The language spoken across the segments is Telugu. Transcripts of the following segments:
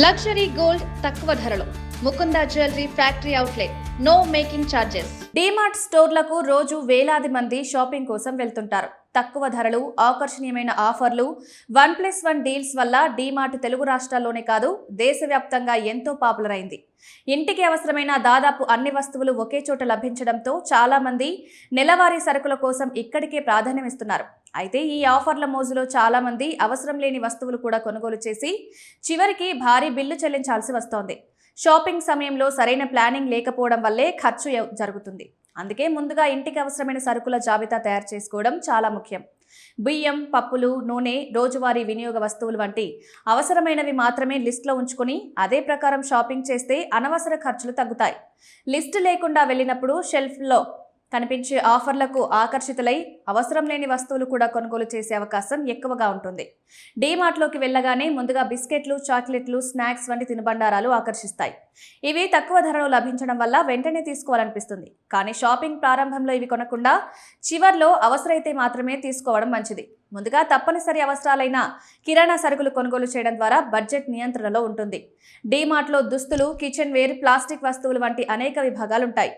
లగ్జరీ గోల్డ్ తక్కువ ధరలో Mukunda jewellery factory outlet. No making charges. DMart స్టోర్లకు రోజు వేలాది మంది షాపింగ్ కోసం వెళ్తుంటారు. తక్కువ ధరలు, ఆకర్షణీయమైన ఆఫర్లు, 1+1 డీల్స్ వల్ల డీమార్ట్ తెలుగు రాష్ట్రాల్లోనే కాదు దేశవ్యాప్తంగా ఎంతో పాపులర్ అయింది. ఇంటికి అవసరమైన దాదాపు అన్ని వస్తువులు ఒకే చోట లభించడంతో చాలా మంది నెలవారీ సరుకుల కోసం ఇక్కడికే ప్రాధాన్యమిస్తున్నారు. అయితే ఈ ఆఫర్ల మోజులో చాలా మంది అవసరం లేని వస్తువులు కూడా కొనుగోలు చేసి చివరికి భారీ బిల్లు చెల్లించాల్సి వస్తోంది. షాపింగ్ సమయంలో సరైన ప్లానింగ్ లేకపోవడం వల్లే ఖర్చు జరుగుతుంది. అందుకే ముందుగా ఇంటికి అవసరమైన సరుకుల జాబితా తయారు చేసుకోవడం చాలా ముఖ్యం. బియ్యం, పప్పులు, నూనె, రోజువారీ వినియోగ వస్తువులు వంటి అవసరమైనవి మాత్రమే లిస్టులో ఉంచుకొని అదే ప్రకారం షాపింగ్ చేస్తే అనవసర ఖర్చులు తగ్గుతాయి. లిస్టు లేకుండా వెళ్ళినప్పుడు షెల్ఫ్లో కనిపించే ఆఫర్లకు ఆకర్షితులై అవసరం లేని వస్తువులు కూడా కొనుగోలు చేసే అవకాశం ఎక్కువగా ఉంటుంది. డీమార్ట్లోకి వెళ్ళగానే ముందుగా బిస్కెట్లు, చాక్లెట్లు, స్నాక్స్ వంటి తినుబండారాలు ఆకర్షిస్తాయి. ఇవి తక్కువ ధరలో లభించడం వల్ల వెంటనే తీసుకోవాలనిపిస్తుంది. కానీ షాపింగ్ ప్రారంభంలో ఇవి కొనకుండా చివర్లో అవసరమైతే మాత్రమే తీసుకోవడం మంచిది. ముందుగా తప్పనిసరి అవసరాలైన కిరాణా సరుకులు కొనుగోలు చేయడం ద్వారా బడ్జెట్ నియంత్రణలో ఉంటుంది. డీమార్ట్లో దుస్తులు, కిచెన్ వేర్, ప్లాస్టిక్ వస్తువులు వంటి అనేక విభాగాలుంటాయి.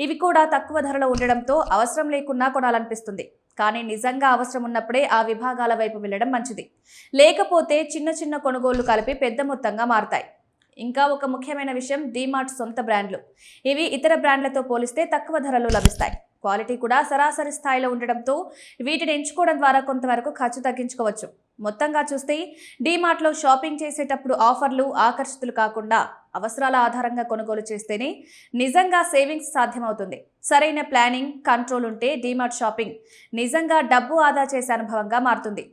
ఇవి కూడా తక్కువ ధరలో ఉండడంతో అవసరం లేకున్నా కొనాలనిపిస్తుంది. కానీ నిజంగా అవసరం ఉన్నప్పుడే ఆ విభాగాల వైపు వెళ్ళడం మంచిది. లేకపోతే చిన్న చిన్న కొనుగోళ్లు కలిపి పెద్ద మొత్తంగా మారతాయి. ఇంకా ఒక ముఖ్యమైన విషయం, డీమార్ట్ సొంత బ్రాండ్లు. ఇవి ఇతర బ్రాండ్లతో పోలిస్తే తక్కువ ధరలో లభిస్తాయి. క్వాలిటీ కూడా సరాసరి స్థాయిలో ఉండడంతో వీటిని ఎంచుకోవడం ద్వారా కొంతవరకు ఖర్చు తగ్గించుకోవచ్చు. మొత్తంగా చూస్తే డీమార్ట్లో షాపింగ్ చేసేటప్పుడు ఆఫర్లు, ఆకర్షితులు కాకుండా అవసరాల ఆధారంగా కొనుగోలు చేస్తేనే నిజంగా సేవింగ్స్ సాధ్యమవుతుంది. సరైన ప్లానింగ్, కంట్రోల్ ఉంటే డీమార్ట్ షాపింగ్ నిజంగా డబ్బు ఆదా చేసే అనుభవంగా మారుతుంది.